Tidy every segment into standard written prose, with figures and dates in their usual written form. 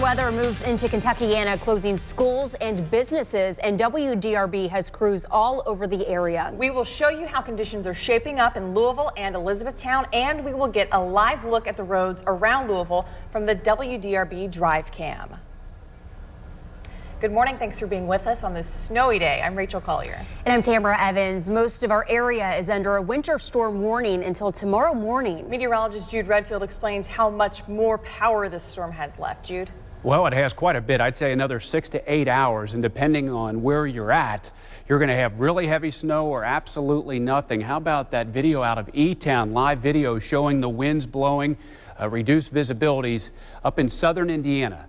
weather moves into Kentuckiana, closing schools and businesses, and WDRB has crews all over the area. We will show you how conditions are shaping up in Louisville and Elizabethtown, and we will get a live look at the roads around Louisville from the WDRB Drive Cam. Good morning. Thanks for being with us on this snowy day. I'm Rachel Collier. And I'm Tamara Evans. Most of our area is under a winter storm warning until tomorrow morning. Meteorologist Jude Redfield explains how much more power this storm has left. Jude? Well, it has quite a bit. I'd say another 6 to 8 hours, and depending on where you're at, you're going to have really heavy snow or absolutely nothing. How about that video out of E-Town, live video showing the winds blowing, reduced visibilities up in southern Indiana.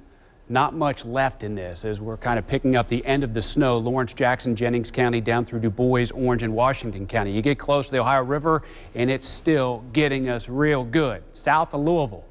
Not much left in this as we're kind of picking up the end of the snow. Lawrence, Jackson, Jennings County down through Du Bois, Orange, and Washington County. You get close to the Ohio River and it's still getting us real good. South of Louisville,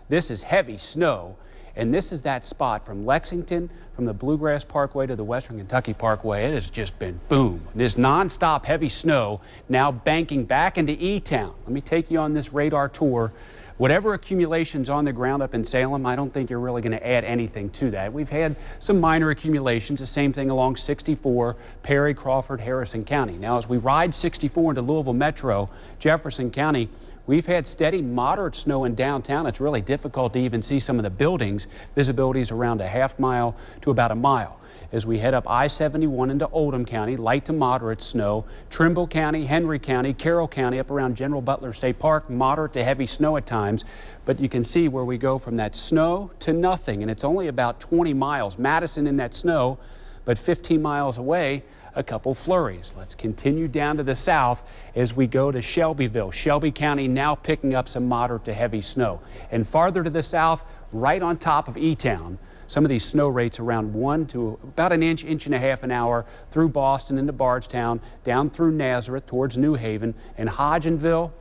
this is heavy snow, and this is that spot from Lexington, from the Bluegrass Parkway to the Western Kentucky Parkway. It has just been boom. This nonstop heavy snow now banking back into E-Town. Let me take you on this radar tour. Whatever accumulations on the ground up in Salem, I don't think you're really going to add anything to that. We've had some minor accumulations, the same thing along 64, Perry, Crawford, Harrison County. Now, as we ride 64 into Louisville Metro, Jefferson County, we've had steady, moderate snow in downtown. It's really difficult to even see some of the buildings. Visibility is around a half mile to about a mile. As we head up I-71 into Oldham County, light to moderate snow. Trimble County, Henry County, Carroll County, up around General Butler State Park, moderate to heavy snow at times. But you can see where we go from that snow to nothing, and it's only about 20 miles. Madison in that snow, but 15 miles away, a couple flurries. Let's continue down to the south as we go to Shelbyville. Shelby County now picking up some moderate to heavy snow. And farther to the south, right on top of E-Town, some of these snow rates around 1 to about an inch, inch and a half an hour through Boston into Bardstown, down through Nazareth towards New Haven and Hodgenville.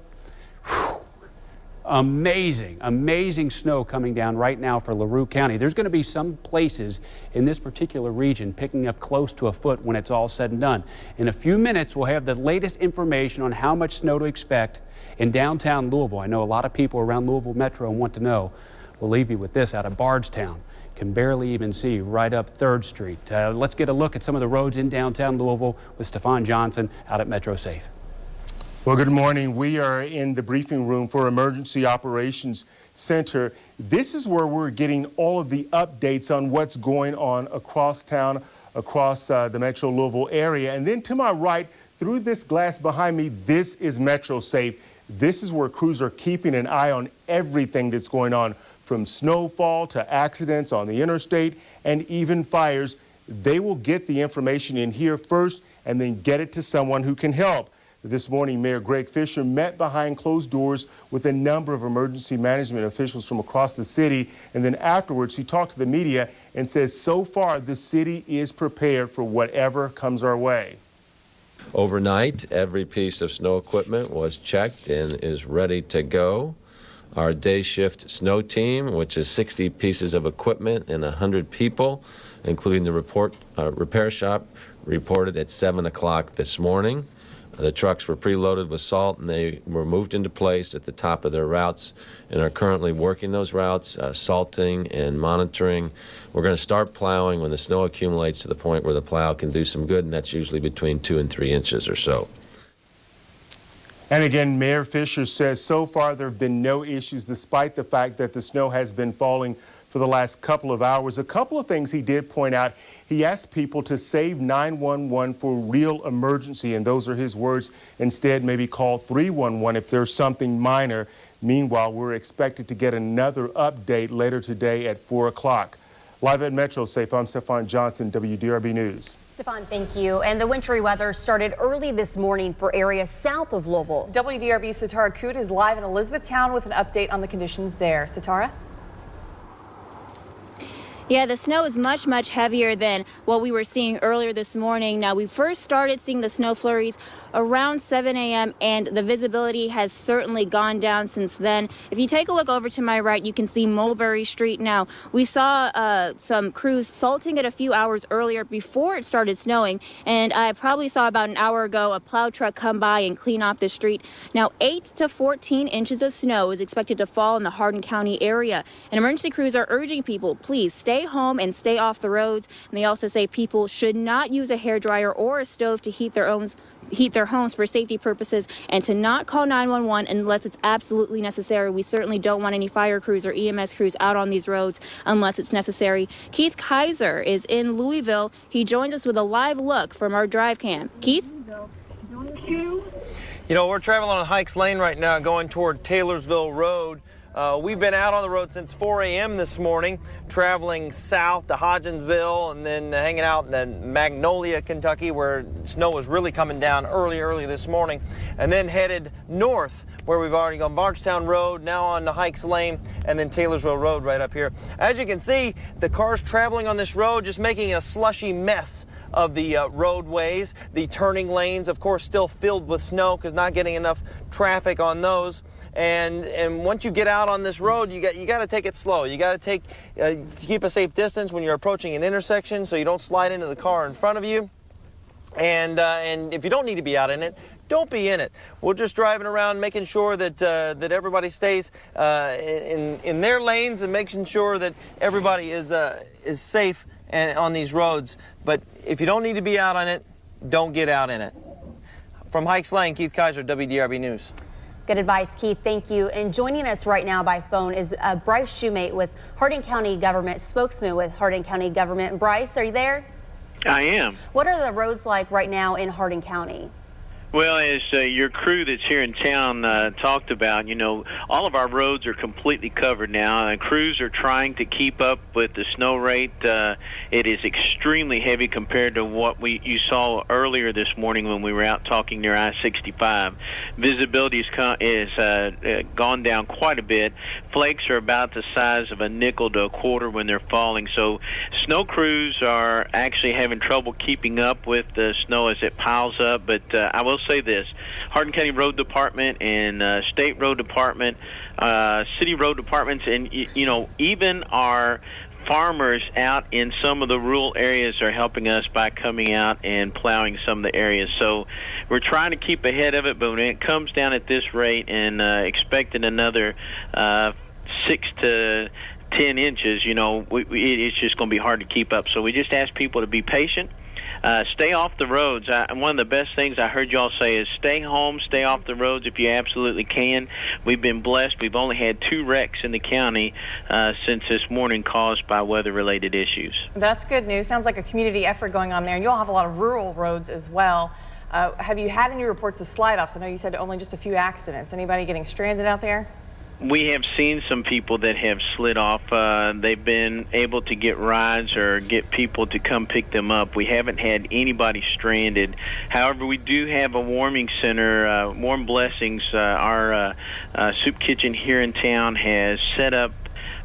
Whew. Amazing, amazing snow coming down right now for LaRue County. There's going to be some places in this particular region picking up close to a foot when it's all said and done. In a few minutes, we'll have the latest information on how much snow to expect in downtown Louisville. I know a lot of people around Louisville Metro want to know. We'll leave you with this out of Bardstown. Can barely even see right up 3rd Street. Let's get a look at some of the roads in downtown Louisville with Stefan Johnson out at Metro Safe. Well, good morning. We are in the briefing room for Emergency Operations Center. This is where we're getting all of the updates on what's going on across town, across the Metro Louisville area. And then to my right, through this glass behind me, this is Metro Safe. This is where crews are keeping an eye on everything that's going on, from snowfall to accidents on the interstate and even fires. They will get the information in here first and then get it to someone who can help. This morning, Mayor Greg Fisher met behind closed doors with a number of emergency management officials from across the city. And then afterwards, he talked to the media and says so far the city is prepared for whatever comes our way. Overnight, every piece of snow equipment was checked and is ready to go. Our day shift snow team, which is 60 pieces of equipment and 100 people, including the repair shop, reported at 7 o'clock this morning. The trucks were preloaded with salt and they were moved into place at the top of their routes and are currently working those routes, salting and monitoring. We're going to start plowing when the snow accumulates to the point where the plow can do some good, and that's usually between 2 and 3 inches or so. And again, Mayor Fisher says so far there have been no issues despite the fact that the snow has been falling for the last couple of hours. A couple of things he did point out. He asked people to save 911 for real emergency, and those are his words. Instead, maybe call 311 if there's something minor. Meanwhile, we're expected to get another update later today at 4 o'clock. Live at Metro Safe, I'm Stefan Johnson, WDRB News. Stefan, thank you. And the wintry weather started early this morning for areas south of Louisville. WDRB's Satara Coote is live in Elizabethtown with an update on the conditions there. Satara? Yeah, the snow is much heavier than what we were seeing earlier this morning. Now, we first started seeing the snow flurries around 7 a.m. and the visibility has certainly gone down since then. If you take a look over to my right, you can see Mulberry Street now. We saw some crews salting it a few hours earlier before it started snowing, and I probably saw about an hour ago a plow truck come by and clean off the street. Now 8 to 14 inches of snow is expected to fall in the Hardin County area, and emergency crews are urging people, please stay home and stay off the roads. And they also say people should not use a hairdryer or a stove to heat their homes for safety purposes, and to not call 911 unless it's absolutely necessary. We certainly don't want any fire crews or EMS crews out on these roads unless it's necessary. Keith Kaiser is in Louisville. He joins us with a live look from our drive cam. Keith? You know, we're traveling on Hikes Lane right now going toward Taylorsville Road. We've been out on the road since 4 a.m. this morning, traveling south to Hodgensville and then hanging out in Magnolia, Kentucky, where snow was really coming down early this morning, and then headed north, where we've already gone Bardstown Road, now on the Hikes Lane, and then Taylorsville Road right up here. As you can see, the cars traveling on this road just making a slushy mess of the roadways. The turning lanes, of course, still filled with snow because not getting enough traffic on those. And once you get out on this road, you got to take it slow. You got to keep a safe distance when you're approaching an intersection, so you don't slide into the car in front of you. And if you don't need to be out in it, don't be in it. We're just driving around, making sure that that everybody stays in their lanes and making sure that everybody is safe on these roads. But if you don't need to be out on it, don't get out in it. From Hikes Lane, Keith Kaiser, WDRB News. Good advice, Keith. Thank you. And joining us right now by phone is Bryce Shoemate with Hardin County Government, spokesman with Hardin County Government. Bryce, are you there? I am. What are the roads like right now in Hardin County? Well, as your crew that's here in town talked about, you know, all of our roads are completely covered now, and crews are trying to keep up with the snow rate. It is extremely heavy compared to what you saw earlier this morning when we were out talking near I-65. Visibility is gone down quite a bit. Flakes are about the size of a nickel to a quarter when they're falling. So snow crews are actually having trouble keeping up with the snow as it piles up. But I will say this: Hardin County Road Department and State Road Department, city road departments, and you know, even our farmers out in some of the rural areas are helping us by coming out and plowing some of the areas. So we're trying to keep ahead of it, but when it comes down at this rate and expecting another 6 to 10 inches, you know, it's just going to be hard to keep up. So we just ask people to be patient. Stay off the roads. One of the best things I heard y'all say is stay home, stay off the roads if you absolutely can. We've been blessed. We've only had 2 wrecks in the county since this morning caused by weather-related issues. That's good news. Sounds like a community effort going on there. And you all have a lot of rural roads as well. Have you had any reports of slide-offs? I know you said only just a few accidents. Anybody getting stranded out there? We have seen some people that have slid off. They've been able to get rides or get people to come pick them up. We haven't had anybody stranded. However, we do have a warming center. Warm Blessings, our soup kitchen here in town, has set up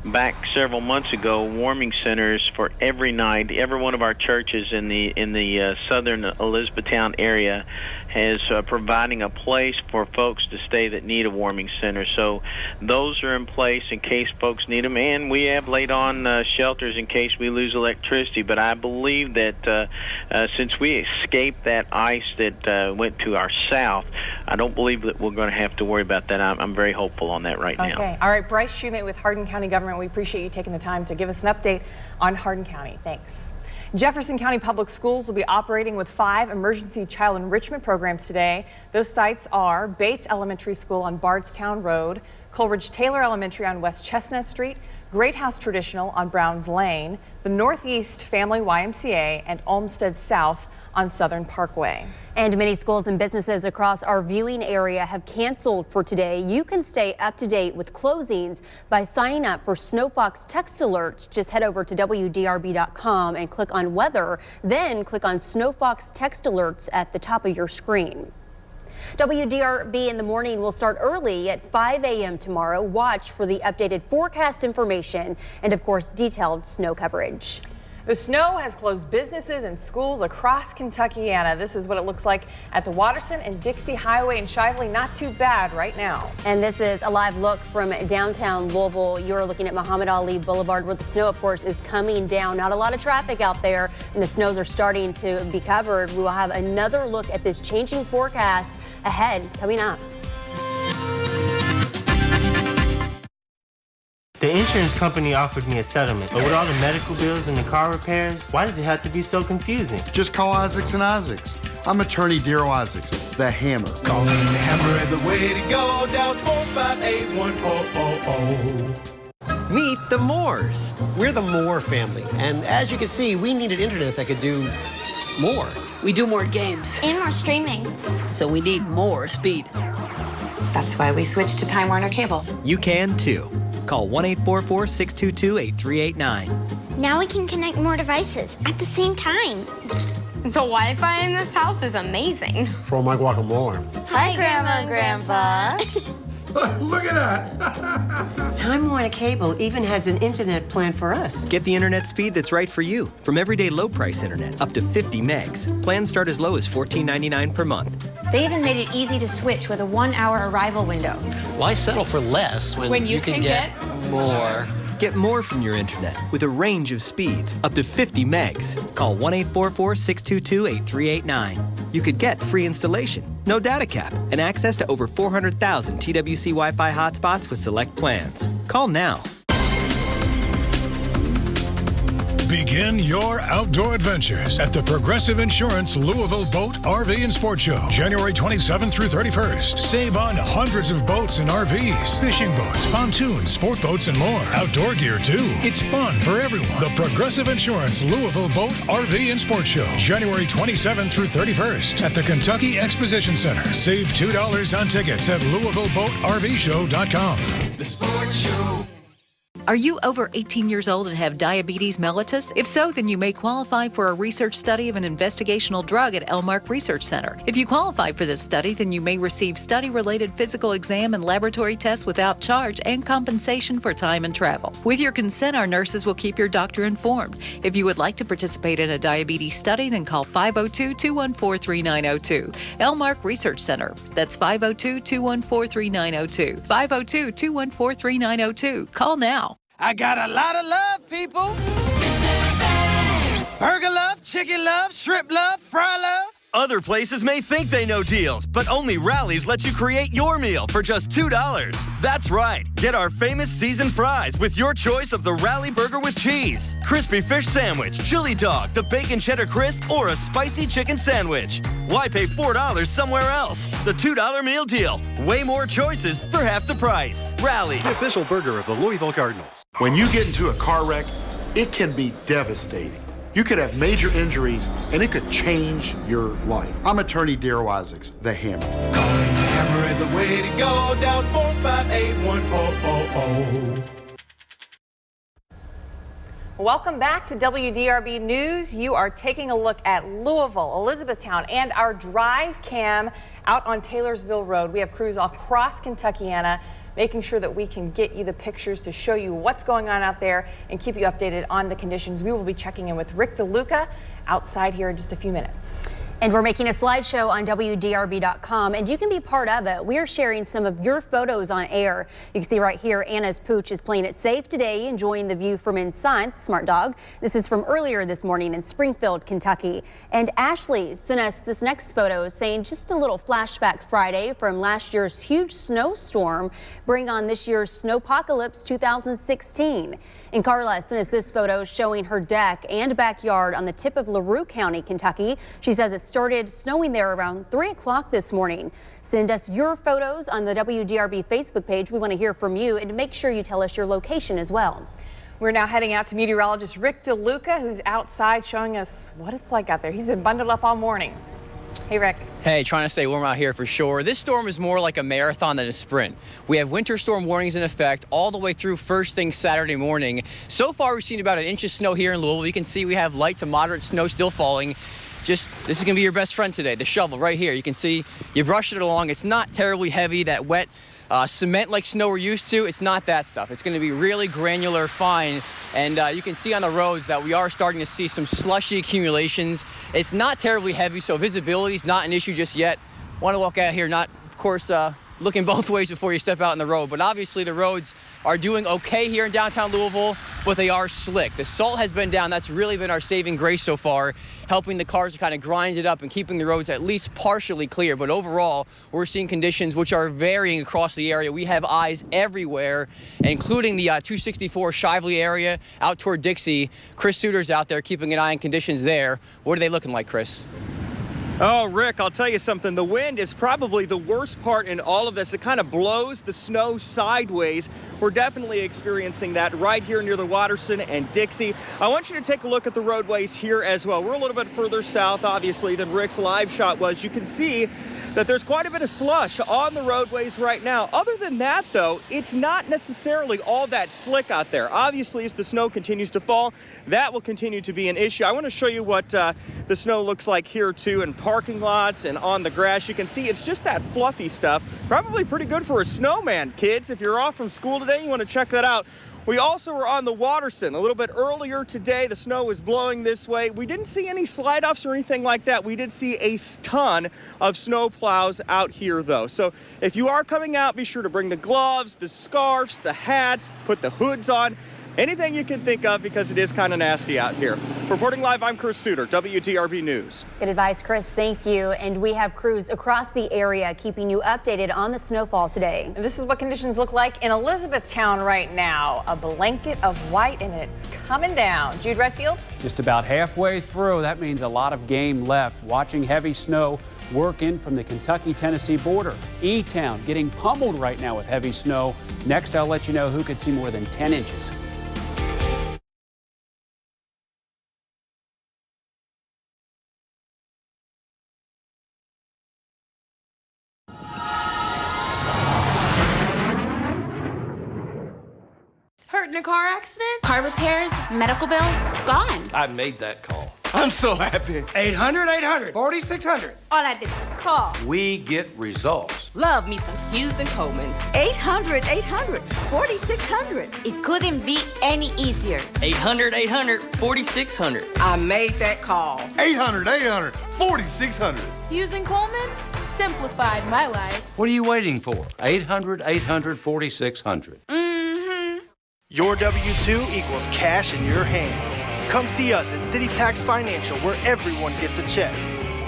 back several months ago warming centers for every night. Every one of our churches in the southern Elizabethtown area has providing a place for folks to stay that need a warming center. So those are in place in case folks need them, and we have laid on shelters in case we lose electricity. But I believe that since we escaped that ice that went to our south, I don't believe that we're going to have to worry about that. I'm very hopeful on that right now. Okay. All right. Bryce Shoemate with Hardin County Government. We appreciate you taking the time to give us an update on Hardin County. Thanks. Jefferson County Public Schools will be operating with 5 emergency child enrichment programs today. Those sites are Bates Elementary School on Bardstown Road, Coleridge Taylor Elementary on West Chestnut Street, Great House Traditional on Browns Lane, the Northeast Family YMCA, and Olmsted South on Southern Parkway. And many schools and businesses across our viewing area have canceled for today. You can stay up to date with closings by signing up for SnowFox text alerts. Just head over to WDRB.com and click on weather, then click on SnowFox text alerts at the top of your screen. WDRB in the morning will start early at 5 a.m. tomorrow. Watch for the updated forecast information and, of course, detailed snow coverage. The snow has closed businesses and schools across Kentuckiana. This is what it looks like at the Watterson and Dixie Highway in Shively. Not too bad right now. And this is a live look from downtown Louisville. You're looking at Muhammad Ali Boulevard, where the snow, of course, is coming down. Not a lot of traffic out there, and the snows are starting to be covered. We will have another look at this changing forecast ahead coming up. The insurance company offered me a settlement, but with all the medical bills and the car repairs, why does it have to be so confusing? Just call Isaacs and Isaacs. I'm attorney Daryl Isaacs, the Hammer. Calling the Hammer is a way to go down 458-1000. Meet the Moores. We're the Moore family, and as you can see, we needed internet that could do more. We do more games. And more streaming. So we need more speed. That's why we switched to Time Warner Cable. You can too. Call 1-844-622-8389. Now we can connect more devices at the same time. The Wi-Fi in this house is amazing. For my guacamole. Hi, Grandma and Grandpa. Look at that. Time Warner Cable even has an internet plan for us. Get the internet speed that's right for you. From everyday low-price internet up to 50 megs. Plans start as low as $14.99 per month. They even made it easy to switch with a 1-hour arrival window. Why settle for less when you can get more? Get more from your internet with a range of speeds up to 50 megs. Call 1-844-622-8389. You could get free installation, no data cap, and access to over 400,000 TWC Wi-Fi hotspots with select plans. Call now. Begin your outdoor adventures at the Progressive Insurance Louisville Boat, RV, and Sport Show, January 27th through 31st. Save on hundreds of boats and RVs, fishing boats, pontoons, sport boats, and more. Outdoor gear, too. It's fun for everyone. The Progressive Insurance Louisville Boat, RV, and Sport Show, January 27th through 31st at the Kentucky Exposition Center. Save $2 on tickets at LouisvilleBoatRVShow.com. The Sport Show. Are you over 18 years old and have diabetes mellitus? If so, then you may qualify for a research study of an investigational drug at Elmark Research Center. If you qualify for this study, then you may receive study-related physical exam and laboratory tests without charge and compensation for time and travel. With your consent, our nurses will keep your doctor informed. If you would like to participate in a diabetes study, then call 502-214-3902. Elmark Research Center. That's 502-214-3902. 502-214-3902. Call now. I got a lot of love, people. Burger love, chicken love, shrimp love, fry love. Other places may think they know deals, but only Rally's lets you create your meal for just $2. That's right. Get our famous seasoned fries with your choice of the Rally Burger with cheese, crispy fish sandwich, chili dog, the bacon cheddar crisp, or a spicy chicken sandwich. Why pay $4 somewhere else? The $2 meal deal. Way more choices for half the price. Rally, the official burger of the Louisville Cardinals. When you get into a car wreck, it can be devastating. You could have major injuries, and it could change your life. I'm attorney Daryl Isaacs, the Hammer. Calling the Hammer is a way to go down 458-1000. Welcome back to WDRB News. You are taking a look at Louisville, Elizabethtown, and our drive cam out on Taylorsville Road. We have crews across Kentuckiana making sure that we can get you the pictures to show you what's going on out there and keep you updated on the conditions. We will be checking in with Rick DeLuca outside here in just a few minutes. And we're making a slideshow on WDRB.com, and you can be part of it. We're sharing some of your photos on air. You can see right here, Anna's Pooch is playing it safe today, enjoying the view from inside. Smart dog. This is from earlier this morning in Springfield, Kentucky. And Ashley sent us this next photo saying just a little flashback Friday from last year's huge snowstorm. Bring on this year's Snowpocalypse 2016. And Carla sent us this photo showing her deck and backyard on the tip of LaRue County, Kentucky. She says it started snowing there around 3 o'clock this morning. Send us your photos on the WDRB Facebook page. We want to hear from you, and make sure you tell us your location as well. We're now heading out to meteorologist Rick DeLuca, who's outside showing us what it's like out there. He's been bundled up all morning. Hey, Rick. Hey, trying to stay warm out here for sure. This storm is more like a marathon than a sprint. We have winter storm warnings in effect all the way through first thing Saturday morning. So far, we've seen about an inch of snow here in Louisville. You can see we have light to moderate snow still falling. This is going to be your best friend today, the shovel right here. You can see you brush it along. It's not terribly heavy. That wet cement like snow we're used to. It's not that stuff. It's going to be really granular, fine. And you can see on the roads that we are starting to see some slushy accumulations. It's not terribly heavy, so visibility is not an issue just yet. Want to walk out here, not, of course, looking both ways before you step out in the road. But obviously the roads are doing okay here in downtown Louisville, but they are slick. The salt has been down. That's really been our saving grace so far, helping the cars to kind of grind it up and keeping the roads at least partially clear. But overall, we're seeing conditions which are varying across the area. We have eyes everywhere, including the 264 Shively area out toward Dixie. Chris Suter's out there keeping an eye on conditions there. What are they looking like, Chris? Oh, Rick, I'll tell you something. The wind is probably the worst part in all of this. It kind of blows the snow sideways. We're definitely experiencing that right here near the Watterson and Dixie. I want you to take a look at the roadways here as well. We're a little bit further south, obviously, than Rick's live shot was. You can see that there's quite a bit of slush on the roadways right now. Other than that, though, it's not necessarily all that slick out there. Obviously, as the snow continues to fall, that will continue to be an issue. I want to show you what the snow looks like here, too, in parking lots and on the grass. You can see it's just that fluffy stuff. Probably pretty good for a snowman, kids. If you're off from school today, you want to check that out. We also were on the Watterson a little bit earlier today. The snow was blowing this way. We didn't see any slide-offs or anything like that. We did see a ton of snow plows out here, though. So if you are coming out, be sure to bring the gloves, the scarves, the hats, put the hoods on, anything you can think of, because it is kind of nasty out here. Reporting live, I'm Chris Suter, WDRB News. Good advice, Chris. Thank you. And we have crews across the area keeping you updated on the snowfall today. And this is what conditions look like in Elizabethtown right now. A blanket of white, and it's coming down. Jude Redfield? Just about halfway through. That means a lot of game left. Watching heavy snow work in from the Kentucky-Tennessee border. E-Town getting pummeled right now with heavy snow. Next, I'll let you know who could see more than 10 inches. Hurt in a car accident? Car repairs, medical bills, gone. I made that call. I'm so happy. 800-800-4600. All I did was call. We get results. Love me some Hughes and Coleman. 800-800-4600. It couldn't be any easier. 800-800-4600. I made that call. 800-800-4600. Hughes and Coleman simplified my life. What are you waiting for? 800-800-4600. Your W-2 equals cash in your hand. Come see us at City Tax Financial, where everyone gets a check.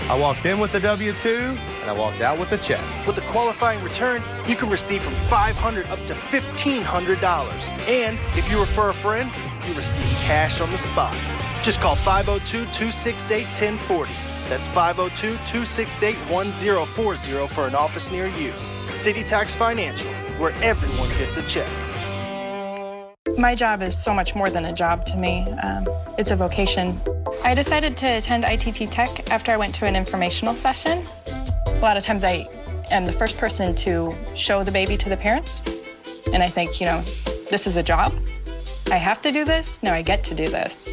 I walked in with a W-2, and I walked out with a check. With a qualifying return, you can receive from $500 up to $1,500. And if you refer a friend, you receive cash on the spot. Just call 502-268-1040. That's 502-268-1040 for an office near you. City Tax Financial, where everyone gets a check. My job is so much more than a job to me. It's a vocation. I decided to attend ITT Tech after I went to an informational session. A lot of times I am the first person to show the baby to the parents. And I think, this is a job. I have to do this. Now I get to do this.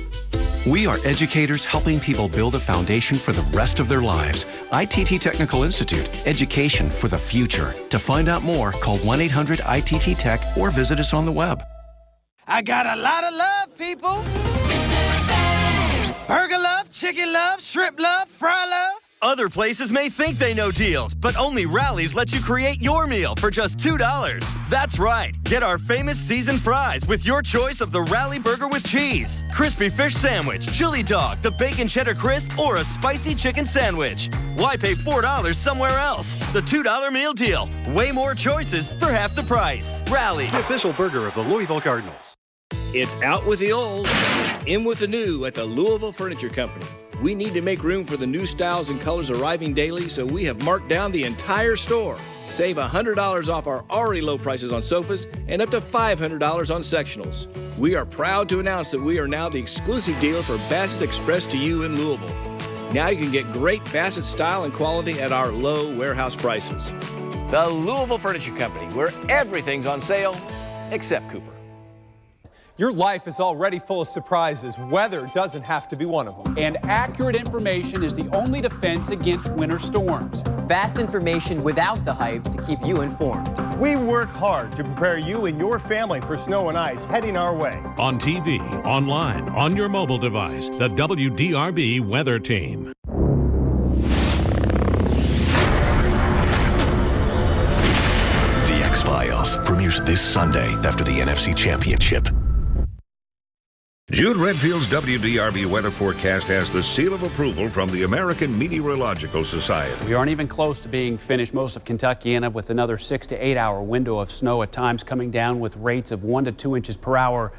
We are educators helping people build a foundation for the rest of their lives. ITT Technical Institute, education for the future. To find out more, call 1-800-ITT-TECH or visit us on the web. I got a lot of love, people. Burger love, chicken love, shrimp love, fry love. Other places may think they know deals, but only Rally's lets you create your meal for just $2. That's right. Get our famous seasoned fries with your choice of the Rally Burger with cheese, crispy fish sandwich, chili dog, the bacon cheddar crisp, or a spicy chicken sandwich. Why pay $4 somewhere else? The $2 meal deal. Way more choices for half the price. Rally, the official burger of the Louisville Cardinals. It's out with the old, in with the new at the Louisville Furniture Company. We need to make room for the new styles and colors arriving daily, so we have marked down the entire store. Save $100 off our already low prices on sofas and up to $500 on sectionals. We are proud to announce that we are now the exclusive dealer for Bassett Express to you in Louisville. Now you can get great Bassett style and quality at our low warehouse prices. The Louisville Furniture Company, where everything's on sale except Cooper. Your life is already full of surprises. Weather doesn't have to be one of them. And accurate information is the only defense against winter storms. Fast information without the hype to keep you informed. We work hard to prepare you and your family for snow and ice heading our way. On TV, online, on your mobile device, the WDRB Weather Team. The X-Files premieres this Sunday after the NFC Championship. Jude Redfield's WDRB weather forecast has the seal of approval from the American Meteorological Society. We aren't even close to being finished. Most of Kentucky end up with another 6 to 8 hour window of snow, at times coming down with rates of 1 to 2 inches per hour.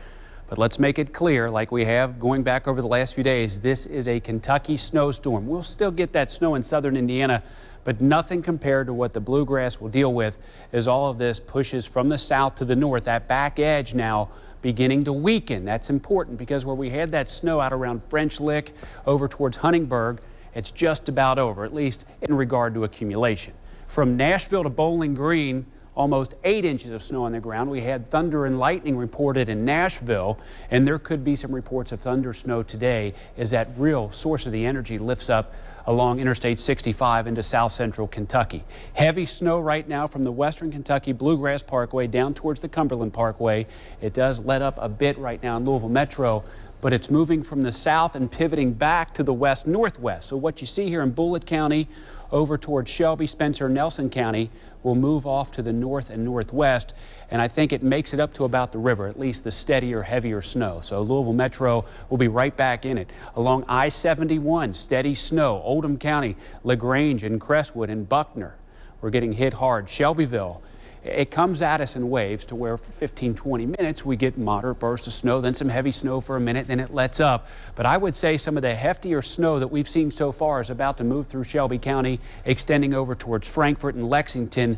But let's make it clear, like we have going back over the last few days, this is a Kentucky snowstorm. We'll still get that snow in southern Indiana, but nothing compared to what the bluegrass will deal with as all of this pushes from the south to the north. That back edge now beginning to weaken. That's important because where we had that snow out around French Lick over towards Huntingburg, it's just about over, at least in regard to accumulation. From Nashville to Bowling Green, almost 8 inches of snow on the ground. We had thunder and lightning reported in Nashville, and there could be some reports of thunder snow today as that real source of the energy lifts up along Interstate 65 into south central Kentucky. Heavy snow right now from the western Kentucky Bluegrass Parkway down towards the Cumberland Parkway. It does let up a bit right now in Louisville Metro, but it's moving from the south and pivoting back to the west northwest. So what you see here in Bullitt County over towards Shelby, Spencer, Nelson County will move off to the north and northwest, and I think it makes it up to about the river, at least the steadier, heavier snow. So Louisville Metro will be right back in it. Along I-71, steady snow, Oldham County, LaGrange and Crestwood and Buckner. We're getting hit hard. Shelbyville, it comes at us in waves to where for 15, 20 minutes we get moderate bursts of snow, then some heavy snow for a minute, then it lets up. But I would say some of the heftier snow that we've seen so far is about to move through Shelby County, extending over towards Frankfort and Lexington.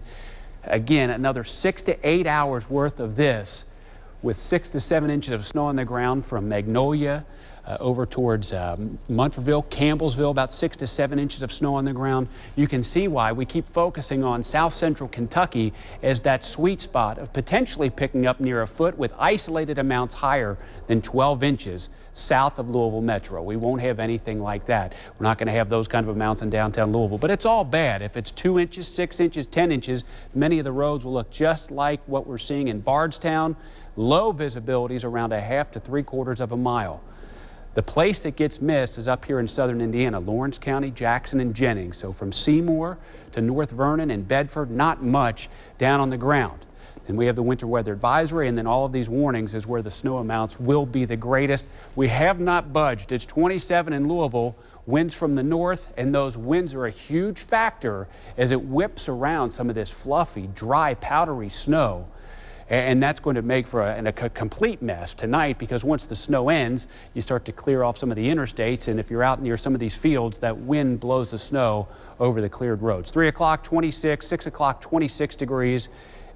Again, another 6 to 8 hours worth of this with 6 to 7 inches of snow on the ground from Magnolia over towards Munfordville, Campbellsville, about 6 to 7 inches of snow on the ground. You can see why we keep focusing on south central Kentucky as that sweet spot of potentially picking up near a foot with isolated amounts higher than 12 inches south of Louisville Metro. We won't have anything like that. We're not going to have those kind of amounts in downtown Louisville, but it's all bad. If it's 2 inches, 6 inches, 10 inches, many of the roads will look just like what we're seeing in Bardstown. Low visibilities around a half to 3/4 of a mile. The place that gets missed is up here in southern Indiana, Lawrence County, Jackson, and Jennings. So from Seymour to North Vernon and Bedford, not much down on the ground. And we have the winter weather advisory, and then all of these warnings is where the snow amounts will be the greatest. We have not budged. It's 27 in Louisville, winds from the north, and those winds are a huge factor as it whips around some of this fluffy, dry, powdery snow. And that's going to make for a complete mess tonight, because once the snow ends, you start to clear off some of the interstates. And if you're out near some of these fields, that wind blows the snow over the cleared roads. 3 o'clock, 26, 6 o'clock, 26 degrees,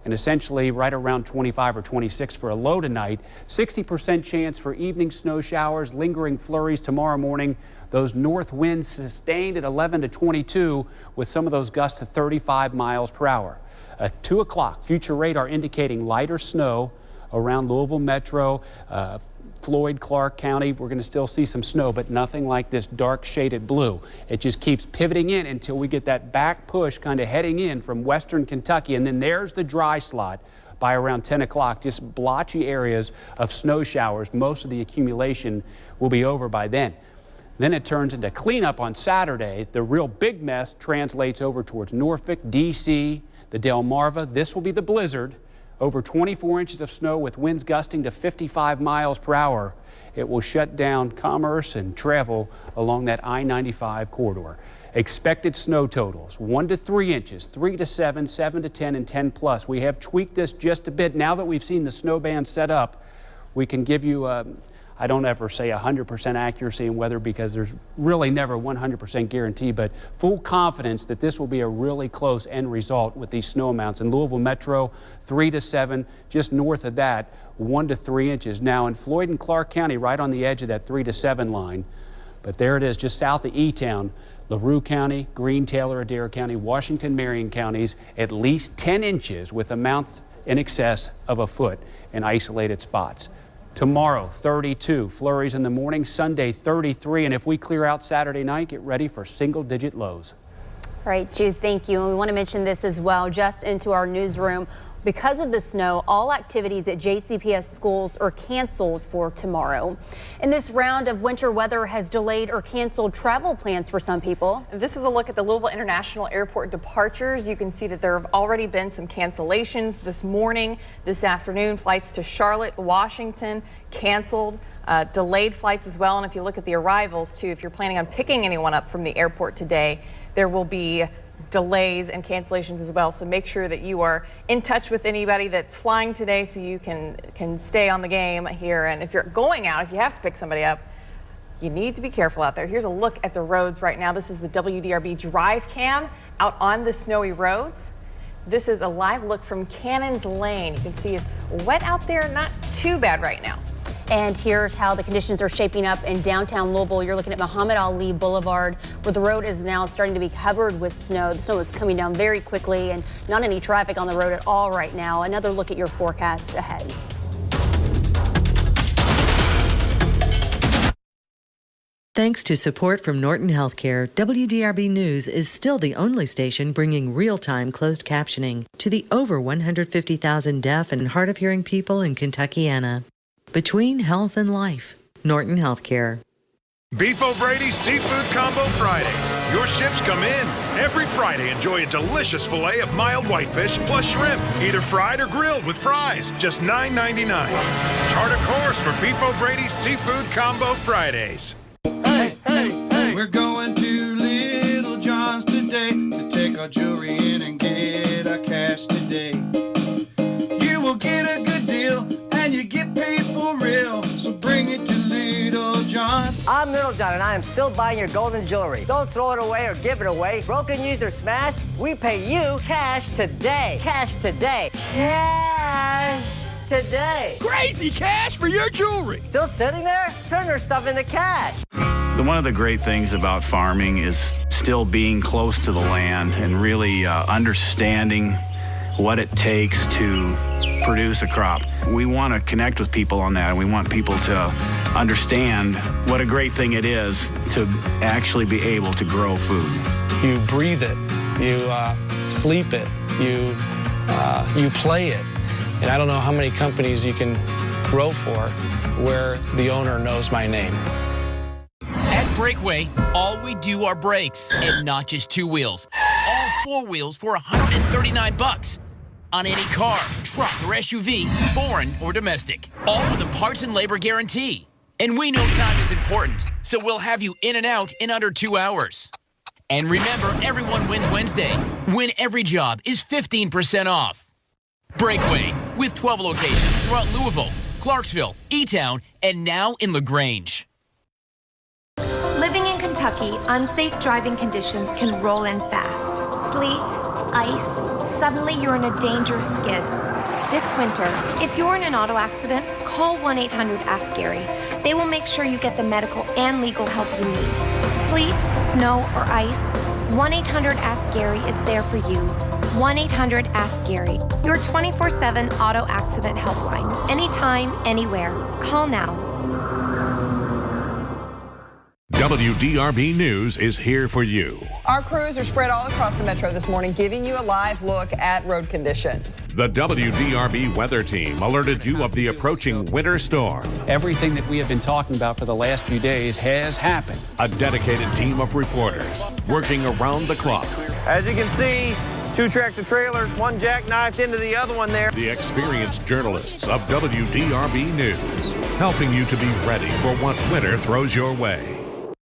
and essentially right around 25 or 26 for a low tonight. 60% chance for evening snow showers, lingering flurries tomorrow morning. Those north winds sustained at 11 to 22 with some of those gusts to 35 miles per hour. 2 o'clock, future radar indicating lighter snow around Louisville Metro, Floyd, Clark County. We're going to still see some snow, but nothing like this dark shaded blue. It just keeps pivoting in until we get that back push kind of heading in from western Kentucky. And then there's the dry slot by around 10 o'clock, just blotchy areas of snow showers. Most of the accumulation will be over by then. Then it turns into cleanup on Saturday. The real big mess translates over towards Norfolk, D.C., the Delmarva. This will be the blizzard. Over 24 inches of snow with winds gusting to 55 miles per hour. It will shut down commerce and travel along that I-95 corridor. Expected snow totals, 1 to 3 inches, 3 to 7, 7 to 10, and 10 plus. We have tweaked this just a bit. Now that we've seen the snow band set up, we can give you I don't ever say 100% accuracy in weather, because there's really never 100% guarantee, but full confidence that this will be a really close end result with these snow amounts. In Louisville Metro, 3 to 7, just north of that, 1 to 3 inches. Now in Floyd and Clark County, right on the edge of that 3 to 7 line, but there it is just south of E-Town, LaRue County, Greene, Taylor, Adair County, Washington, Marion counties, at least 10 inches with amounts in excess of a foot in isolated spots. Tomorrow, 32, flurries in the morning. Sunday, 33. And if we clear out Saturday night, get ready for single-digit lows. All right, Jude, thank you. And we want to mention this as well, just into our newsroom. Because of the snow, all activities at JCPS schools are canceled for tomorrow. And this round of winter weather has delayed or canceled travel plans for some people. This is a look at the Louisville International Airport departures. You can see that there have already been some cancellations this morning, this afternoon. Flights to Charlotte, Washington canceled, delayed flights as well. And if you look at the arrivals too, if you're planning on picking anyone up from the airport today, there will be delays and cancellations as well. So make sure that you are in touch with anybody that's flying today so you can stay on the game here. And if you're going out, if you have to pick somebody up, you need to be careful out there. Here's a look at the roads right now. This is the WDRB drive cam out on the snowy roads. This is a live look from Cannons Lane. You can see it's wet out there, not too bad right now. And here's how the conditions are shaping up in downtown Louisville. You're looking at Muhammad Ali Boulevard, where the road is now starting to be covered with snow. The snow is coming down very quickly and not any traffic on the road at all right now. Another look at your forecast ahead. Thanks to support from Norton Healthcare, WDRB News is still the only station bringing real-time closed captioning to the over 150,000 deaf and hard-of-hearing people in Kentuckiana. Between health and life, Norton Healthcare. Beef O'Brady's Seafood Combo Fridays. Your ships come in. Every Friday, enjoy a delicious filet of mild whitefish plus shrimp, either fried or grilled with fries, just $9.99. Chart a course for Beef O'Brady's Seafood Combo Fridays. Hey, hey, hey. We're going to Little John's today to take our jewelry in and get our cash today. You will get a good deal and you get paid for real, so bring it to Little John. I'm Little John and I am still buying your golden jewelry. Don't throw it away or give it away. Broken, used, or smashed, we pay you cash today. Cash today. Cash today. Crazy cash for your jewelry. Still sitting there? Turn their stuff into cash. One of the great things about farming is still being close to the land and really understanding what it takes to produce a crop. We want to connect with people on that, and we want people to understand what a great thing it is to actually be able to grow food. You breathe it, you sleep it, you play it. And I don't know how many companies you can grow for where the owner knows my name. At Breakaway, all we do are brakes, and not just two wheels. All four wheels for $139 on any car, truck, or SUV, foreign or domestic. All with a parts and labor guarantee. And we know time is important, so we'll have you in and out in under 2 hours. And remember, everyone wins Wednesday. Win every job is 15% off. Breakaway, with 12 locations throughout Louisville, Clarksville, E-Town, and now in LaGrange. Living in Kentucky, unsafe driving conditions can roll in fast. Sleet, ice, suddenly you're in a dangerous skid. This winter, if you're in an auto accident, call 1-800-ASK-GARY. They will make sure you get the medical and legal help you need. Sleet, snow, or ice, 1-800-ASK-GARY is there for you. 1-800-ASK-GARY, your 24/7 auto accident helpline. Anytime, anywhere. Call now. WDRB News is here for you. Our crews are spread all across the metro this morning, giving you a live look at road conditions. The WDRB weather team alerted you of the approaching winter storm. Everything that we have been talking about for the last few days has happened. A dedicated team of reporters working around the clock. As you can see, 2 tractor trailers, one jackknifed into the other one there. The experienced journalists of WDRB News, helping you to be ready for what winter throws your way.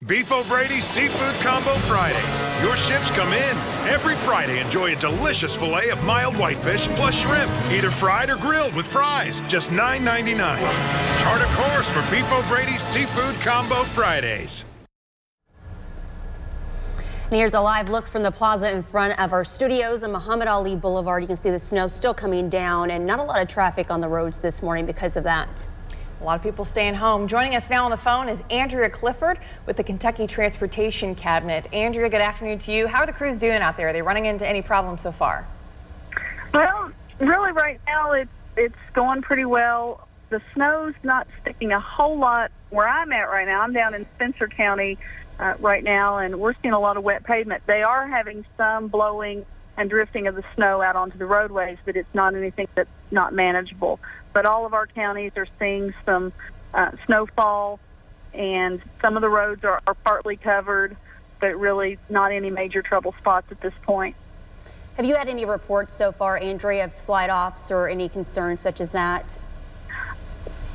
Beef O'Brady's Seafood Combo Fridays. Your ships come in. Every Friday, enjoy a delicious filet of mild whitefish plus shrimp, either fried or grilled with fries, just $9.99. Chart a course for Beef O'Brady's Seafood Combo Fridays. And here's a live look from the plaza in front of our studios on Muhammad Ali Boulevard. You can see the snow still coming down and not a lot of traffic on the roads this morning because of that. A lot of people staying home. Joining us now on the phone is Andrea Clifford with the Kentucky Transportation Cabinet. Andrea, good afternoon to you. How are the crews doing out there? Are they running into any problems so far? Well, really right now it's going pretty well. The snow's not sticking a whole lot where I'm at right now. I'm down in Spencer County right now, and we're seeing a lot of wet pavement. They are having some blowing and drifting of the snow out onto the roadways, but it's not anything that's not manageable. But all of our counties are seeing some snowfall, and some of the roads are partly covered, but really not any major trouble spots at this point. Have you had any reports so far, Andrea, of slide-offs or any concerns such as that?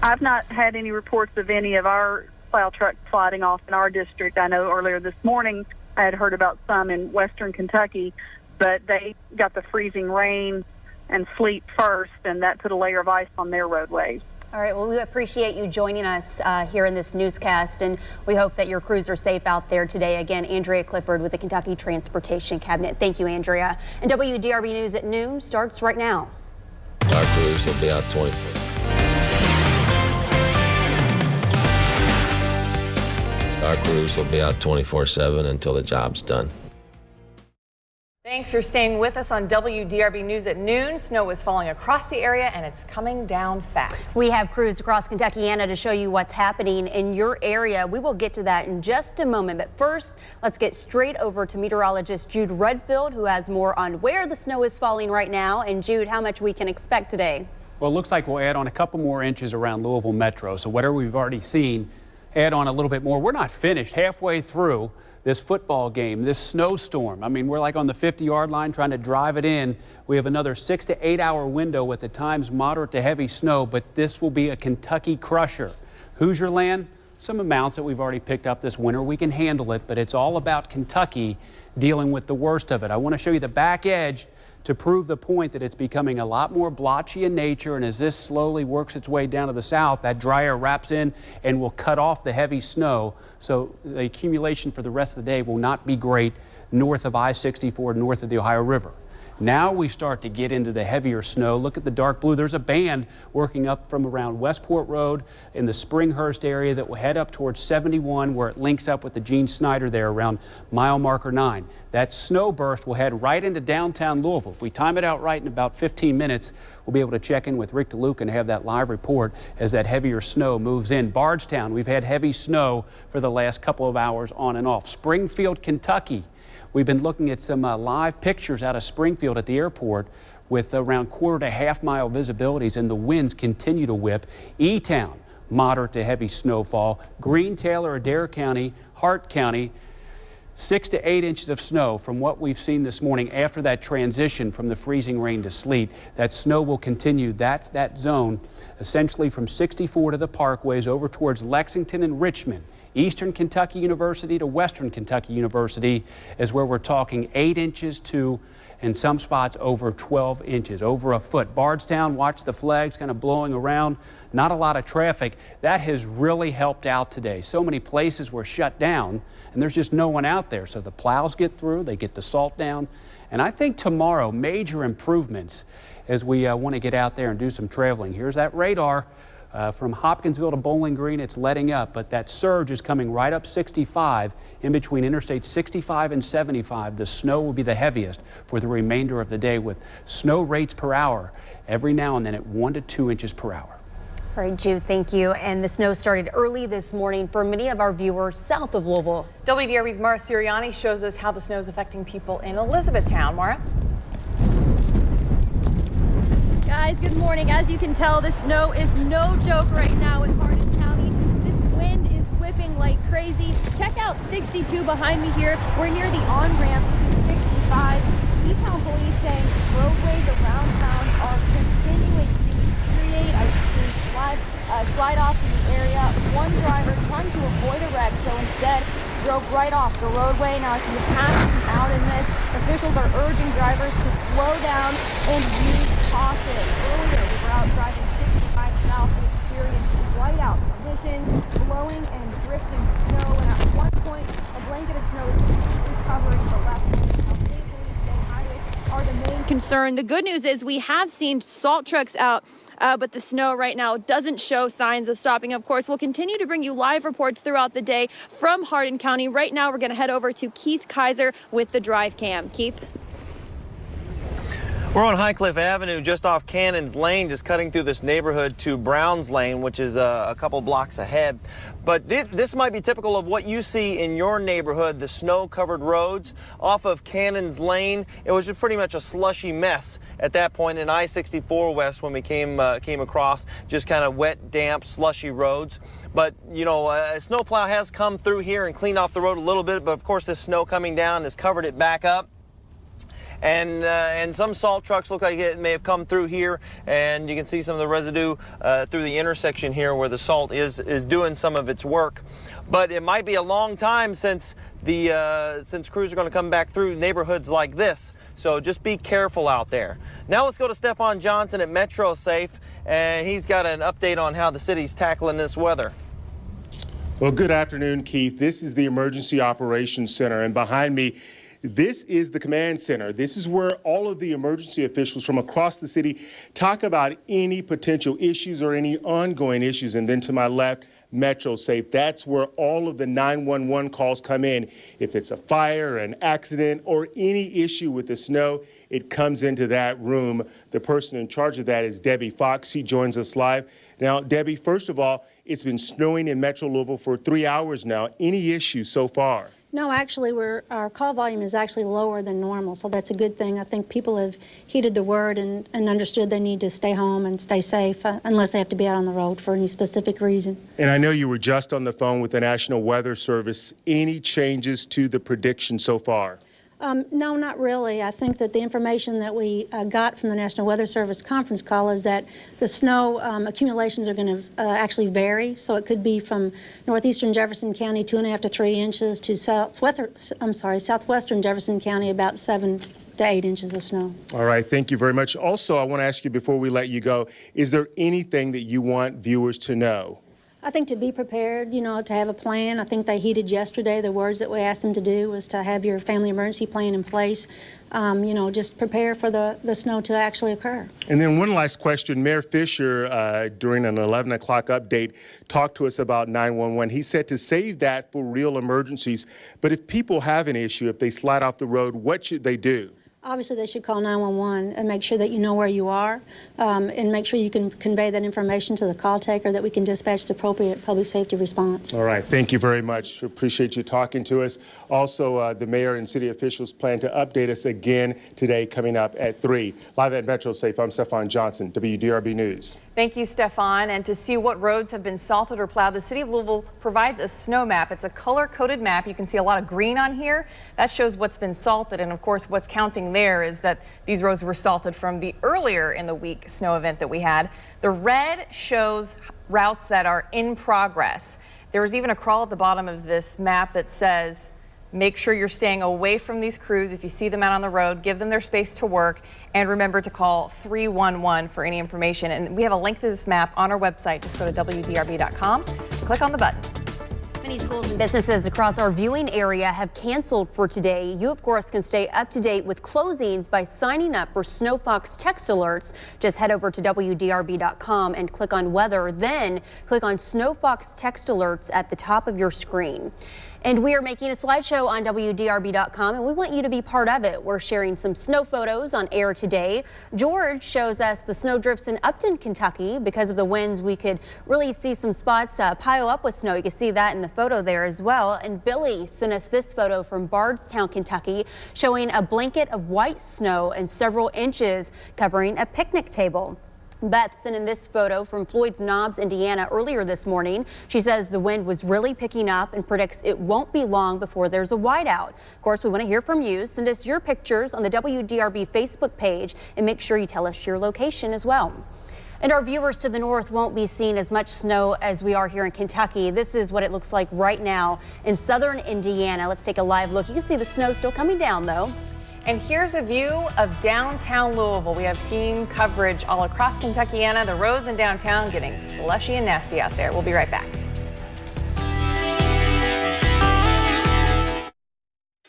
I've not had any reports of any of our plow trucks sliding off in our district. I know earlier this morning I had heard about some in western Kentucky, but they got the freezing rain and sleet first, and that put a layer of ice on their roadways. All right, well, we appreciate you joining us here in this newscast, and we hope that your crews are safe out there today. Again, Andrea Clifford with the Kentucky Transportation Cabinet. Thank you, Andrea. And WDRB News at noon starts right now. Our crews will be out 24. Our crews will be out 24/7 until the job's done. Thanks for staying with us on WDRB News at noon. Snow is falling across the area and it's coming down fast. We have crews across Kentucky, Anna, to show you what's happening in your area. We will get to that in just a moment. But first, let's get straight over to meteorologist Jude Redfield, who has more on where the snow is falling right now. And Jude, how much we can expect today? Well, it looks like we'll add on a couple more inches around Louisville Metro. So whatever we've already seen, add on a little bit more. We're not finished halfway through this football game, this snowstorm. I mean, we're like on the 50-yard line trying to drive it in. We have another 6 to 8 hour window with at times moderate to heavy snow, but this will be a Kentucky crusher. Hoosier land, some amounts that we've already picked up this winter. We can handle it, but it's all about Kentucky dealing with the worst of it. I want to show you the back edge to prove the point that it's becoming a lot more blotchy in nature, and as this slowly works its way down to the south, that dry air wraps in and will cut off the heavy snow, so the accumulation for the rest of the day will not be great north of I-64, north of the Ohio River. Now we start to get into the heavier snow. Look at the dark blue. There's a band working up from around Westport Road in the Springhurst area that will head up towards 71, where it links up with the Gene Snyder there around mile marker 9. That snow burst will head right into downtown Louisville. If we time it out right in about 15 minutes, we'll be able to check in with Rick DeLuca and have that live report as that heavier snow moves in. Bardstown, we've had heavy snow for the last couple of hours on and off. Springfield, Kentucky. We've been looking at some live pictures out of Springfield at the airport with around quarter to half mile visibilities, and the winds continue to whip. E-Town, moderate to heavy snowfall. Green, Taylor, Adair County, Hart County, 6 to 8 inches of snow from what we've seen this morning after that transition from the freezing rain to sleet. That snow will continue. That's that zone essentially from 64 to the parkways over towards Lexington and Richmond. Eastern Kentucky University to Western Kentucky University is where we're talking 8 inches to, in some spots, over 12 inches, over a foot. Bardstown, watch the flags kind of blowing around. Not a lot of traffic. That has really helped out today. So many places were shut down, and there's just no one out there. So the plows get through, they get the salt down. And I think tomorrow, major improvements as we want to get out there and do some traveling. Here's that radar. From Hopkinsville to Bowling Green, it's letting up, but that surge is coming right up 65 in between Interstate 65 and 75. The snow will be the heaviest for the remainder of the day, with snow rates per hour every now and then at 1 to 2 inches per hour. All right, Jude, thank you. And the snow started early this morning for many of our viewers south of Louisville. WDRB's Mara Siriani shows us how the snow is affecting people in Elizabethtown. Mara? Guys, good morning. As you can tell, the snow is no joke right now in Hardin County. This wind is whipping like crazy. Check out 62 behind me here. We're near the on-ramp to 65. E-Town police saying roadways around town are continuing to deteriorate. I've seen slide-offs in the area. One driver trying to avoid a wreck, so instead drove right off the roadway. Now, if you pass out in this, officials are urging drivers to slow down and use caution. Earlier, we were out driving 65 south and experienced whiteout conditions, blowing and drifting snow, and at one point, a blanket of snow was completely covering the left lane. Now, state police say highways are the main concern. The good news is we have seen salt trucks out, but the snow right now doesn't show signs of stopping. Of course, we'll continue to bring you live reports throughout the day from Hardin County. Right now, we're going to head over to Keith Kaiser with the Drive Cam. Keith? We're on Highcliffe Avenue, just off Cannons Lane, just cutting through this neighborhood to Browns Lane, which is a couple blocks ahead. But this might be typical of what you see in your neighborhood, the snow-covered roads. Off of Cannons Lane, it was just pretty much a slushy mess at that point in I-64 West when we came across, just kind of wet, damp, slushy roads. But, you know, a snowplow has come through here and cleaned off the road a little bit, but of course this snow coming down has covered it back up. And some salt trucks look like it may have come through here, and you can see some of the residue through the intersection here where the salt is doing some of its work. But it might be a long time since crews are going to come back through neighborhoods like this. So just be careful out there. Now let's go to Stefan Johnson at Metro Safe, and he's got an update on how the city's tackling this weather. Well, good afternoon, Keith. This is the Emergency Operations Center, and behind me, this is the command center. This is where all of the emergency officials from across the city talk about any potential issues or any ongoing issues. And then to my left, Metro Safe. That's where all of the 911 calls come in. If it's a fire, an accident, or any issue with the snow, it comes into that room. The person in charge of that is Debbie Fox. She joins us live. Now, Debbie, first of all, it's been snowing in Metro Louisville for 3 hours now. Any issues so far? No, actually, our call volume is actually lower than normal, so that's a good thing. I think people have heeded the word and understood they need to stay home and stay safe unless they have to be out on the road for any specific reason. And I know you were just on the phone with the National Weather Service. Any changes to the prediction so far? No, not really. I think that the information that we got from the National Weather Service conference call is that the snow accumulations are going to actually vary. So it could be from northeastern Jefferson County 2.5 to 3 inches to southwestern Jefferson County about 7 to 8 inches of snow. All right, thank you very much. Also, I want to ask you before we let you go, is there anything that you want viewers to know? I think to be prepared, you know, to have a plan. I think they heeded yesterday. The words that we asked them to do was to have your family emergency plan in place. You know, just prepare for the snow to actually occur. And then one last question. Mayor Fisher, during an 11 o'clock update, talked to us about 911. He said to save that for real emergencies. But if people have an issue, if they slide off the road, what should they do? Obviously, they should call 911 and make sure that you know where you are, and make sure you can convey that information to the call taker that we can dispatch the appropriate public safety response. All right. Thank you very much. Appreciate you talking to us. Also, the mayor and city officials plan to update us again today coming up at 3. Live at Metro Safe, I'm Stefan Johnson, WDRB News. Thank you, Stefan. And to see what roads have been salted or plowed, the City of Louisville provides a snow map. It's a color-coded map. You can see a lot of green on here. That shows what's been salted. And of course, what's counting there is that these roads were salted from the earlier in the week snow event that we had. The red shows routes that are in progress. There was even a crawl at the bottom of this map that says, make sure you're staying away from these crews. If you see them out on the road, give them their space to work. And remember to call 311 for any information. And we have a link to this map on our website. Just go to WDRB.com, click on the button. Many schools and businesses across our viewing area have canceled for today. You, of course, can stay up to date with closings by signing up for SnowFox text alerts. Just head over to WDRB.com and click on weather. Then click on SnowFox text alerts at the top of your screen. And we are making a slideshow on WDRB.com, and we want you to be part of it. We're sharing some snow photos on air today. George shows us the snowdrifts in Upton, Kentucky. Because of the winds, we could really see some spots pile up with snow. You can see that in the photo there as well. And Billy sent us this photo from Bardstown, Kentucky, showing a blanket of white snow and several inches covering a picnic table. Beth sent in this photo from Floyd's Knobs, Indiana earlier this morning. She says the wind was really picking up and predicts it won't be long before there's a whiteout. Of course, we want to hear from you. Send us your pictures on the WDRB Facebook page and make sure you tell us your location as well. And our viewers to the north won't be seeing as much snow as we are here in Kentucky. This is what it looks like right now in southern Indiana. Let's take a live look. You can see the snow still coming down though. And here's a view of downtown Louisville. We have team coverage all across Kentuckiana. The roads in downtown getting slushy and nasty out there. We'll be right back.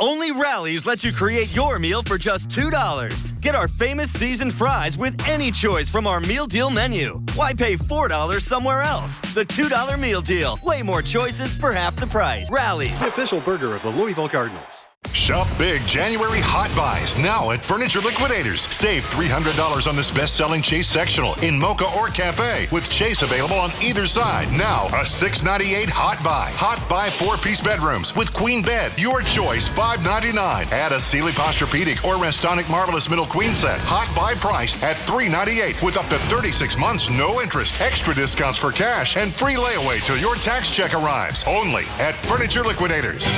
Only Rally's lets you create your meal for just $2. Get our famous seasoned fries with any choice from our meal deal menu. Why pay $4 somewhere else? The $2 meal deal. Way more choices for half the price. Rally's, the official burger of the Louisville Cardinals. Shop big January hot buys now at Furniture Liquidators. Save $300 on this best-selling Chase sectional in Mocha or Cafe with Chase available on either side. Now, a $698 hot buy. Hot buy 4-piece bedrooms with queen bed. Your choice, $599. Add a Sealy Posturepedic or Restonic Marvelous Middle Queen set. Hot buy price at $398 with up to 36 months, no interest, extra discounts for cash, and free layaway till your tax check arrives. Only at Furniture Liquidators.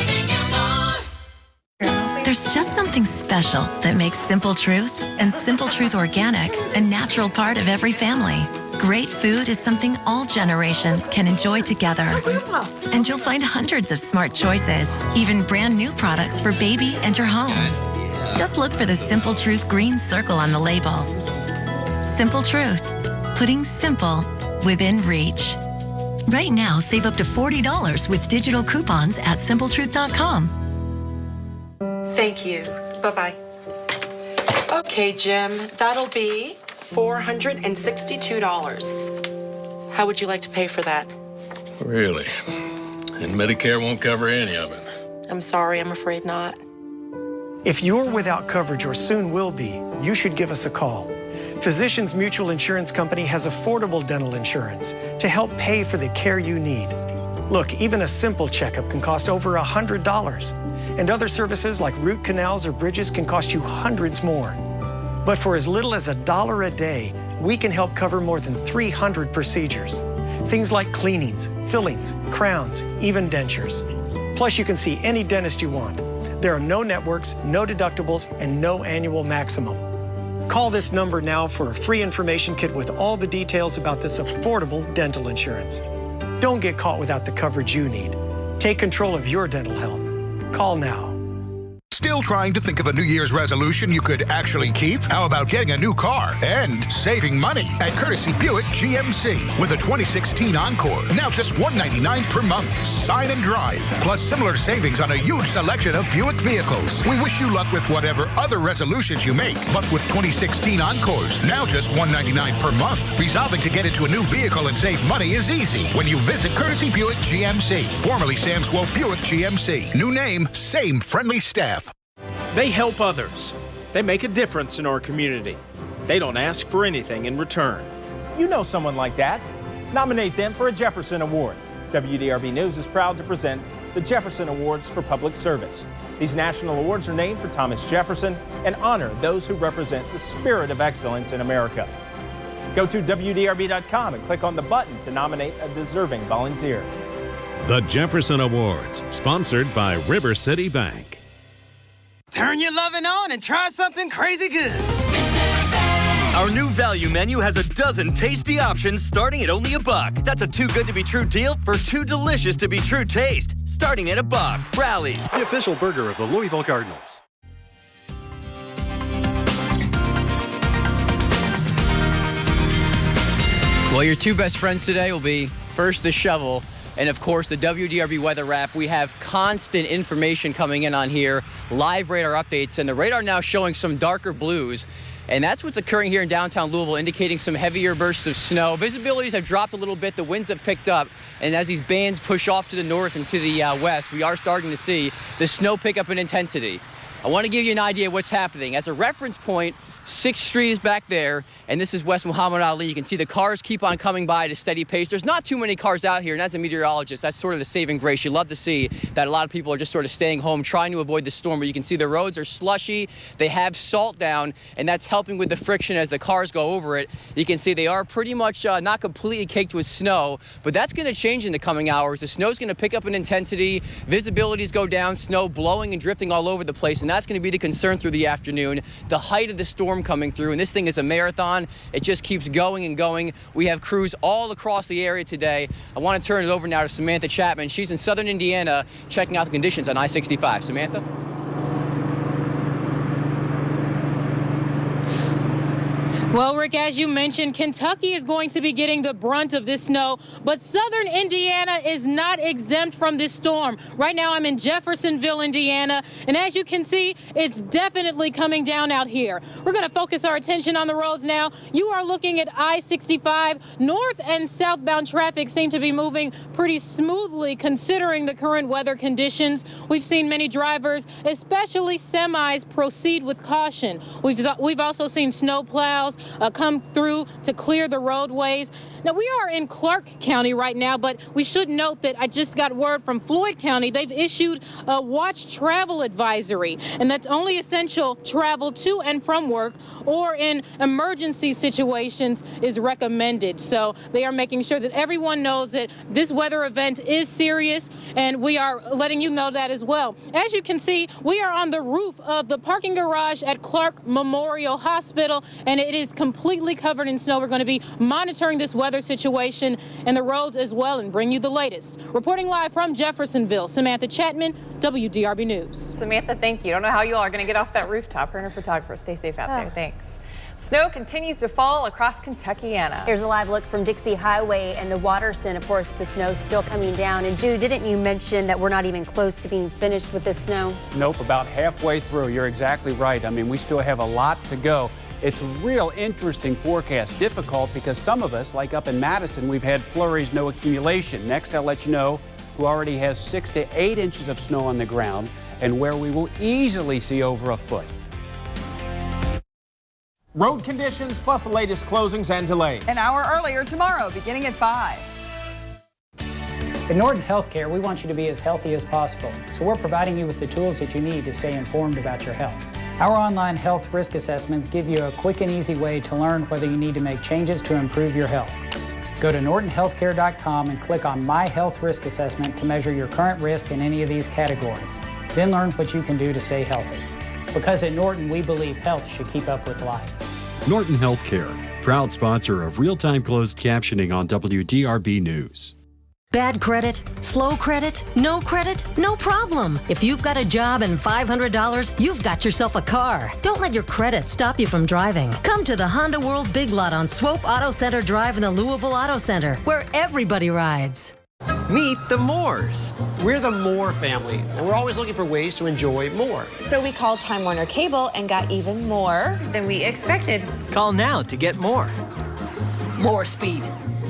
There's just something special that makes Simple Truth and Simple Truth Organic a natural part of every family. Great food is something all generations can enjoy together. And you'll find hundreds of smart choices, even brand new products for baby and your home. Just look for the Simple Truth green circle on the label. Simple Truth, putting simple within reach. Right now, save up to $40 with digital coupons at simpletruth.com. Thank you. Bye-bye. Okay, Jim, that'll be $462. How would you like to pay for that? Really? And Medicare won't cover any of it? I'm sorry, I'm afraid not. If you're without coverage or soon will be, you should give us a call. Physicians Mutual Insurance Company has affordable dental insurance to help pay for the care you need. Look, even a simple checkup can cost over $100. And other services like root canals or bridges can cost you hundreds more. But for as little as $1 a day, we can help cover more than 300 procedures. Things like cleanings, fillings, crowns, even dentures. Plus, you can see any dentist you want. There are no networks, no deductibles, and no annual maximum. Call this number now for a free information kit with all the details about this affordable dental insurance. Don't get caught without the coverage you need. Take control of your dental health. Call now. Still trying to think of a New Year's resolution you could actually keep? How about getting a new car and saving money at Courtesy Buick GMC with a 2016 Encore, now just $199 per month. Sign and drive, plus similar savings on a huge selection of Buick vehicles. We wish you luck with whatever other resolutions you make, but with 2016 Encores, now just $199 per month. Resolving to get into a new vehicle and save money is easy when you visit Courtesy Buick GMC, formerly Sam's Wolf Buick GMC. New name, same friendly staff. They help others. They make a difference in our community. They don't ask for anything in return. You know someone like that. Nominate them for a Jefferson Award. WDRB News is proud to present the Jefferson Awards for Public Service. These national awards are named for Thomas Jefferson and honor those who represent the spirit of excellence in America. Go to WDRB.com and click on the button to nominate a deserving volunteer. The Jefferson Awards, sponsored by River City Bank. Turn your loving on and try something crazy good. Our new value menu has a dozen tasty options starting at only $1. That's a too good to be true deal for too delicious to be true taste. Starting at $1. Rallies, the official burger of the Louisville Cardinals. Well, your two best friends today will be first the shovel, and of course the WDRB weather wrap. We have constant information coming in on here, live radar updates, and the radar now showing some darker blues. And that's what's occurring here in downtown Louisville, indicating some heavier bursts of snow. Visibilities have dropped a little bit, the winds have picked up, and as these bands push off to the north and to the west, we are starting to see the snow pick up in intensity. I want to give you an idea of what's happening. As a reference point, 6th Street is back there, and this is West Muhammad Ali. You can see the cars keep on coming by at a steady pace. There's not too many cars out here, and as a meteorologist, that's sort of the saving grace. You love to see that a lot of people are just sort of staying home, trying to avoid the storm, but you can see the roads are slushy. They have salt down, and that's helping with the friction as the cars go over it. You can see they are pretty much not completely caked with snow, but that's going to change in the coming hours. The snow's going to pick up in intensity, visibilities go down, snow blowing and drifting all over the place, and that's going to be the concern through the afternoon. The height of the storm coming through, and this thing is a marathon. It just keeps going and going. We have crews all across the area today. I want to turn it over now to Samantha Chapman. She's in southern Indiana checking out the conditions on I-65. Samantha? Well, Rick, as you mentioned, Kentucky is going to be getting the brunt of this snow, but southern Indiana is not exempt from this storm. Right now, I'm in Jeffersonville, Indiana, and as you can see, it's definitely coming down out here. We're going to focus our attention on the roads now. You are looking at I-65. North and southbound traffic seem to be moving pretty smoothly considering the current weather conditions. We've seen many drivers, especially semis, proceed with caution. We've also seen snow plows come through to clear the roadways. Now, we are in Clark County right now, but we should note that I just got word from Floyd County. They've issued a watch travel advisory, and that's only essential travel to and from work or in emergency situations is recommended. So they are making sure that everyone knows that this weather event is serious, and we are letting you know that as well. As you can see, we are on the roof of the parking garage at Clark Memorial Hospital, and it is completely covered in snow. We're going to be monitoring this weather situation and the roads as well and bring you the latest. Reporting live from Jeffersonville, Samantha Chapman, WDRB News. Samantha, thank you. I don't know how you all are going to get off that rooftop. Her and her photographer. Stay safe out there. Thanks. Snow continues to fall across Kentuckiana. Here's a live look from Dixie Highway and the Waterston. Of course, the snow's still coming down. And Jude, didn't you mention that we're not even close to being finished with this snow? Nope, about halfway through. You're exactly right. I mean, we still have a lot to go. It's a real interesting forecast. Difficult because some of us, like up in Madison, we've had flurries, no accumulation. Next, I'll let you know who already has 6 to 8 inches of snow on the ground and where we will easily see over a foot. Road conditions plus the latest closings and delays. An hour earlier tomorrow, beginning at 5. At Norton Healthcare, we want you to be as healthy as possible, so we're providing you with the tools that you need to stay informed about your health. Our online health risk assessments give you a quick and easy way to learn whether you need to make changes to improve your health. Go to nortonhealthcare.com and click on My Health Risk Assessment to measure your current risk in any of these categories. Then learn what you can do to stay healthy. Because at Norton, we believe health should keep up with life. Norton Healthcare, proud sponsor of real-time closed captioning on WDRB News. Bad credit? Slow credit? No credit? No problem. If you've got a job and $500, you've got yourself a car. Don't let your credit stop you from driving. Come to the Honda World Big Lot on Swope Auto Center Drive in the Louisville Auto Center, where everybody rides. Meet the Moores. We're the Moore family, and we're always looking for ways to enjoy more. So we called Time Warner Cable and got even more than we expected. Call now to get more. More speed.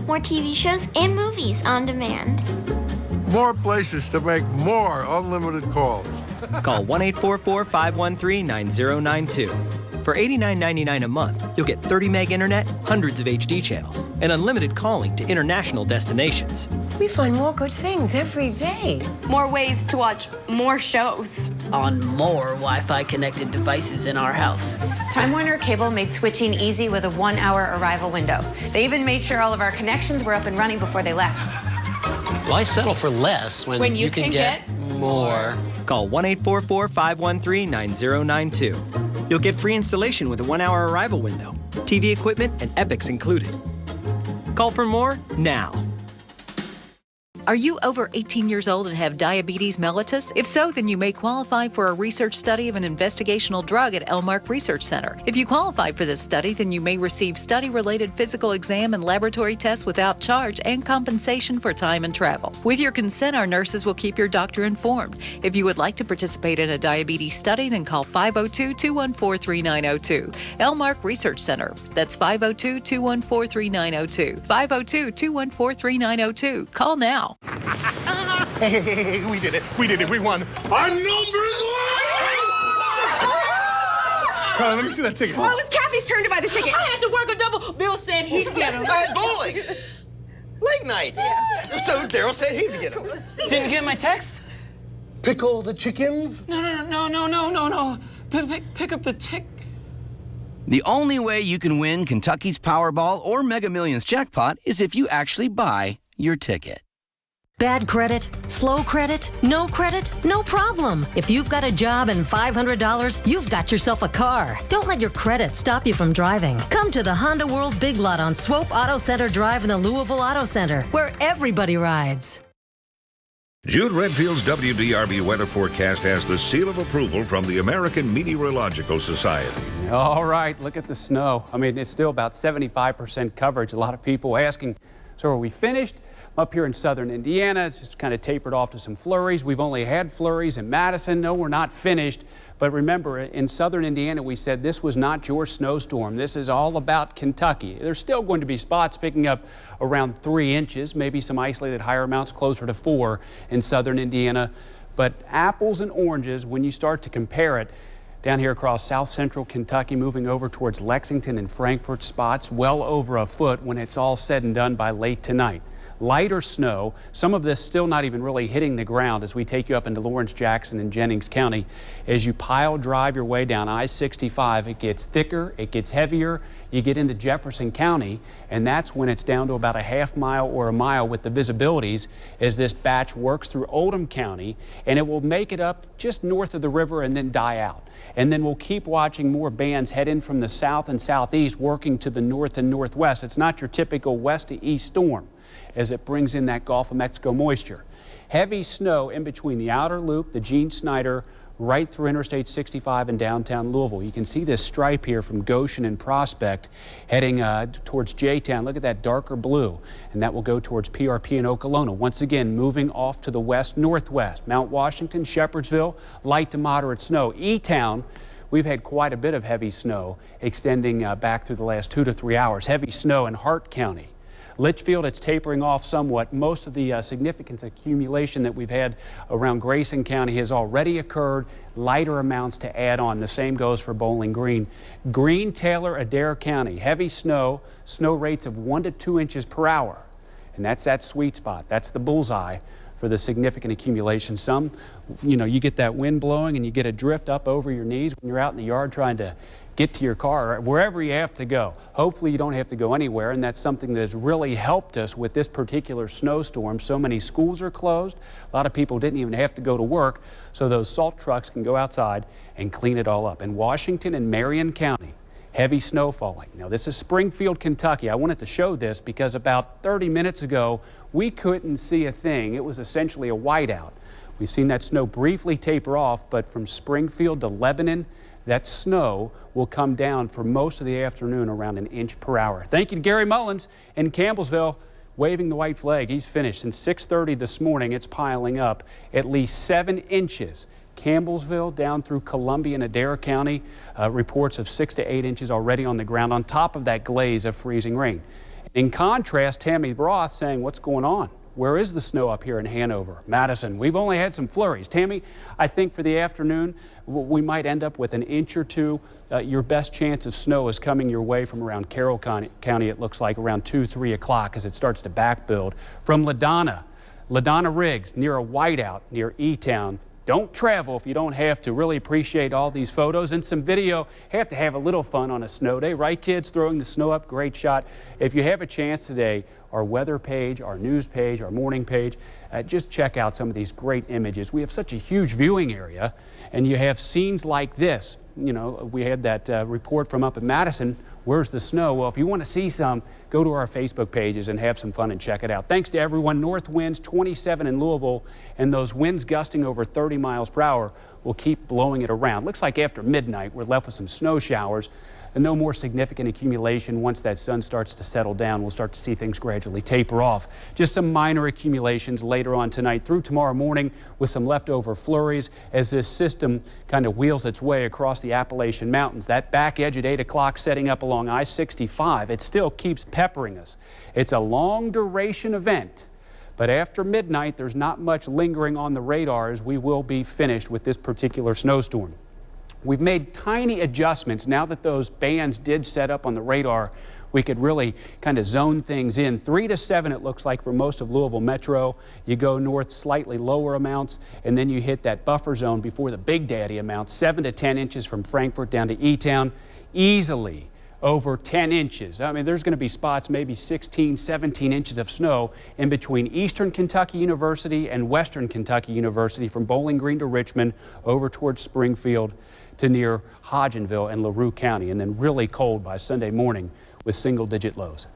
More TV shows and movies on demand. More places to make more unlimited calls. Call 1-844-513-9092. For $89.99 a month, you'll get 30 meg internet, hundreds of HD channels, and unlimited calling to international destinations. We find more good things every day. More ways to watch more shows. On more Wi-Fi connected devices in our house. Time Warner Cable made switching easy with a 1-hour arrival window. They even made sure all of our connections were up and running before they left. Why settle for less when you can get more? Call 1-844-513-9092. You'll get free installation with a 1-hour arrival window, TV equipment, and Epics included. Call for more now. Are you over 18 years old and have diabetes mellitus? If so, then you may qualify for a research study of an investigational drug at Elmark Research Center. If you qualify for this study, then you may receive study-related physical exam and laboratory tests without charge and compensation for time and travel. With your consent, our nurses will keep your doctor informed. If you would like to participate in a diabetes study, then call 502-214-3902. Elmark Research Center. That's 502-214-3902. 502-214-3902. Call now. Hey, we did it. We did it. We won. Our number is one! Let me see that ticket. Well, it was Kathy's turn to buy the ticket. I had to work a double. Bill said he'd get him. I had bowling. Late night. Yeah. So Daryl said he'd get him. Didn't you get my text? Pickle the chickens? No. Pick up the tick. The only way you can win Kentucky's Powerball or Mega Millions jackpot is if you actually buy your ticket. Bad credit? Slow credit? No credit? No problem. If you've got a job and $500, you've got yourself a car. Don't let your credit stop you from driving. Come to the Honda World Big Lot on Swope Auto Center Drive in the Louisville Auto Center, where everybody rides. Jude Redfield's WDRB weather forecast has the seal of approval from the American Meteorological Society. All right, look at the snow. I mean, it's still about 75% coverage. A lot of people asking, so are we finished? Up here in southern Indiana, it's just kind of tapered off to some flurries. We've only had flurries in Madison. No, we're not finished. But remember, in southern Indiana, we said this was not your snowstorm. This is all about Kentucky. There's still going to be spots picking up around 3 inches, maybe some isolated higher amounts closer to 4 in southern Indiana. But apples and oranges, when you start to compare it, down here across south central Kentucky, moving over towards Lexington and Frankfort, spots well over a foot when it's all said and done by late tonight. Lighter snow, some of this still not even really hitting the ground as we take you up into Lawrence, Jackson, and Jennings County. As you pile drive your way down I-65, it gets thicker, it gets heavier. You get into Jefferson County, and that's when it's down to about a half mile or a mile with the visibilities as this batch works through Oldham County, and it will make it up just north of the river and then die out. And then we'll keep watching more bands head in from the south and southeast, working to the north and northwest. It's not your typical west to east storm, as it brings in that Gulf of Mexico moisture. Heavy snow in between the outer loop, the Gene Snyder, right through Interstate 65 in downtown Louisville. You can see this stripe here from Goshen and Prospect heading towards J-Town. Look at that darker blue, and that will go towards PRP and Okolona. Once again, moving off to the west-northwest. Mount Washington, Shepherdsville, light to moderate snow. E-Town, we've had quite a bit of heavy snow extending back through the last 2 to 3 hours. Heavy snow in Hart County. Litchfield, it's tapering off somewhat. Most of the significant accumulation that we've had around Grayson County has already occurred. Lighter amounts to add on. The same goes for Bowling Green. Greene, Taylor, Adair County, heavy snow, snow rates of 1 to 2 inches per hour. And that's that sweet spot. That's the bullseye for the significant accumulation. Some, you get that wind blowing and you get a drift up over your knees when you're out in the yard trying to get to your car, or wherever you have to go. Hopefully you don't have to go anywhere, and that's something that has really helped us with this particular snowstorm. So many schools are closed. A lot of people didn't even have to go to work, so those salt trucks can go outside and clean it all up. In Washington and Marion County, heavy snow falling. Now this is Springfield, Kentucky. I wanted to show this because about 30 minutes ago, we couldn't see a thing. It was essentially a whiteout. We've seen that snow briefly taper off, but from Springfield to Lebanon, that snow will come down for most of the afternoon around 1 inch per hour. Thank you to Gary Mullins in Campbellsville waving the white flag. He's finished. Since 6:30 this morning, it's piling up at least 7 inches. Campbellsville down through Columbia and Adair County, reports of 6 to 8 inches already on the ground on top of that glaze of freezing rain. In contrast, Tammy Roth saying, what's going on? Where is the snow up here in Hanover, Madison? We've only had some flurries. Tammy, I think for the afternoon, we might end up with 1 inch or 2. Your best chance of snow is coming your way from around Carroll County, it looks like around 2, 3 o'clock as it starts to back build. From LaDonna Riggs, near a whiteout near E-Town. Don't travel if you don't have to. Really appreciate all these photos and some video. Have to have a little fun on a snow day, right, kids? Throwing the snow up, great shot. If you have a chance today, our weather page, our news page, our morning page, just check out some of these great images. We have such a huge viewing area, and you have scenes like this. We had that report from up in Madison. Where's the snow? Well, if you want to see some, go to our Facebook pages and have some fun and check it out. Thanks to everyone. North winds 27 in Louisville, and those winds gusting over 30 miles per hour will keep blowing it around. Looks like after midnight, we're left with some snow showers. And no more significant accumulation. Once that sun starts to settle down, we'll start to see things gradually taper off. Just some minor accumulations later on tonight through tomorrow morning with some leftover flurries as this system kind of wheels its way across the Appalachian Mountains. That back edge at 8 o'clock setting up along I-65, it still keeps peppering us. It's a long duration event, but after midnight, there's not much lingering on the radar as we will be finished with this particular snowstorm. We've made tiny adjustments. Now that those bands did set up on the radar, we could really kind of zone things in. 3 to 7, it looks like, for most of Louisville Metro. You go north, slightly lower amounts, and then you hit that buffer zone before the Big Daddy amounts. 7 to 10 inches from Frankfort down to E-Town. Easily over 10 inches. I mean, there's going to be spots, maybe 16, 17 inches of snow in between Eastern Kentucky University and Western Kentucky University, from Bowling Green to Richmond, over towards Springfield to near Hodgenville and LaRue County, and then really cold by Sunday morning with single-digit lows.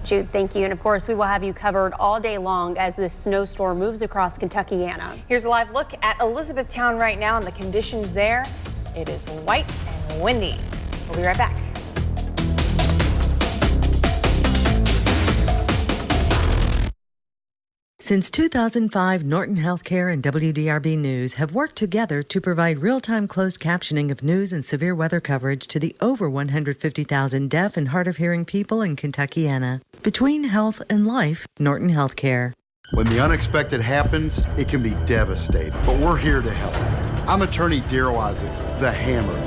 Jude, thank you. And of course, we will have you covered all day long as this snowstorm moves across Kentucky, Anna. Here's a live look at Elizabethtown right now and the conditions there. It is white and windy. We'll be right back. Since 2005, Norton Healthcare and WDRB News have worked together to provide real-time closed captioning of news and severe weather coverage to the over 150,000 deaf and hard-of-hearing people in Kentuckiana. Between health and life, Norton Healthcare. When the unexpected happens, it can be devastating, but we're here to help. I'm attorney Daryl Isaacs, the Hammer.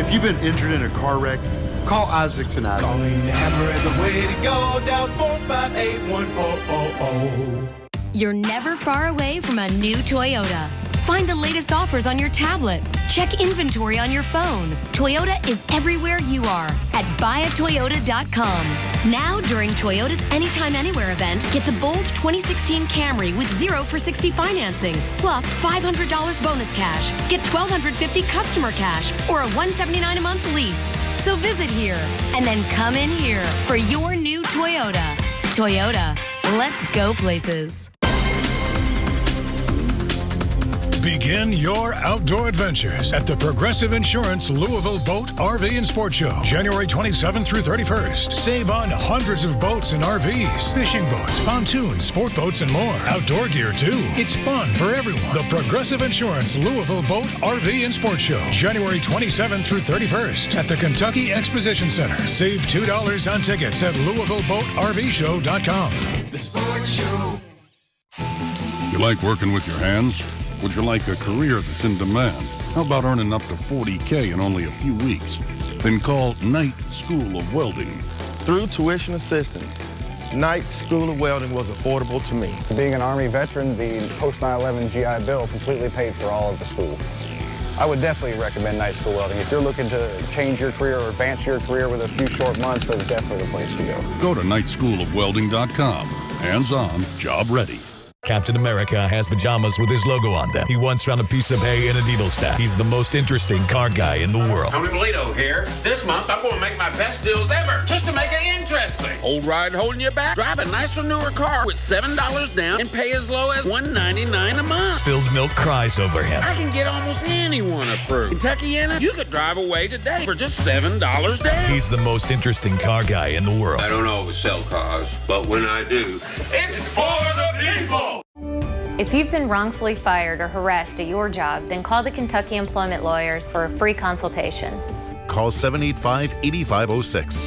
If you've been injured in a car wreck, call Isaacs and Isaacs. Calling the Hammer is a way to go, down 458-1000. You're never far away from a new Toyota. Find the latest offers on your tablet. Check inventory on your phone. Toyota is everywhere you are at buyatoyota.com. Now, during Toyota's Anytime Anywhere event, get the bold 2016 Camry with 0 for 60 financing, plus $500 bonus cash. Get $1,250 customer cash or a $179 a month lease. So visit here and then come in here for your new Toyota. Toyota, let's go places. Begin your outdoor adventures at the Progressive Insurance Louisville Boat, RV, and Sport Show, January 27th through 31st. Save on hundreds of boats and RVs, fishing boats, pontoons, sport boats, and more. Outdoor gear, too. It's fun for everyone. The Progressive Insurance Louisville Boat, RV, and Sport Show, January 27th through 31st at the Kentucky Exposition Center. Save $2 on tickets at LouisvilleBoatRVShow.com. The Sport Show. You like working with your hands? Would you like a career that's in demand? How about earning up to $40K in only a few weeks? Then call Knight School of Welding. Through tuition assistance, Knight School of Welding was affordable to me. Being an Army veteran, the post 9/11 GI Bill completely paid for all of the school. I would definitely recommend Knight School Welding. If you're looking to change your career or advance your career with a few short months, that's definitely the place to go. Go to knightschoolofwelding.com. Hands-on, job ready. Captain America has pajamas with his logo on them. He once found a piece of hay in a needle stack. He's the most interesting car guy in the world. Tony Polito here. This month, I'm going to make my best deals ever, just to make it interesting. Old ride holding you back? Drive a nicer, newer car with $7 down and pay as low as $199 a month. Spilled milk cries over him. I can get almost anyone approved. Kentuckiana, you could drive away today for just $7 down. He's the most interesting car guy in the world. I don't always sell cars, but when I do, it's for the people. If you've been wrongfully fired or harassed at your job, then call the Kentucky Employment Lawyers for a free consultation. Call 785-8506.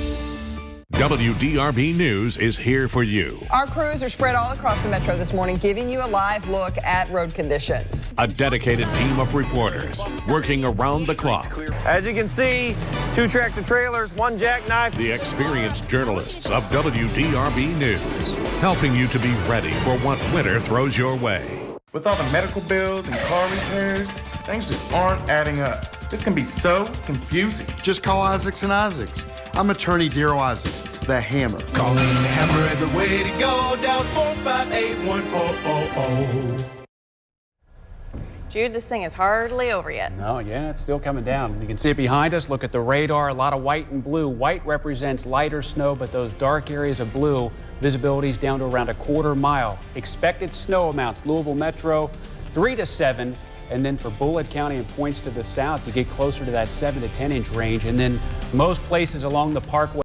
WDRB News is here for you. Our crews are spread all across the metro this morning, giving you a live look at road conditions. A dedicated team of reporters working around the clock. As you can see, 2 tractor trailers, 1 jackknife. The experienced journalists of WDRB News, helping you to be ready for what winter throws your way. With all the medical bills and car repairs, things just aren't adding up. This can be so confusing. Just call Isaacs and Isaacs. I'm attorney Daryl Isaacs, the Hammer. Calling the Hammer is a way to go, down 458-1000. Jude, this thing is hardly over yet. No, yeah, it's still coming down. You can see it behind us. Look at the radar, a lot of white and blue. White represents lighter snow, but those dark areas of blue, visibility is down to around a quarter mile. Expected snow amounts, Louisville Metro, 3 to 7. And then for Bullitt County and points to the south, you get closer to that 7 to 10 inch range. And then most places along the parkway.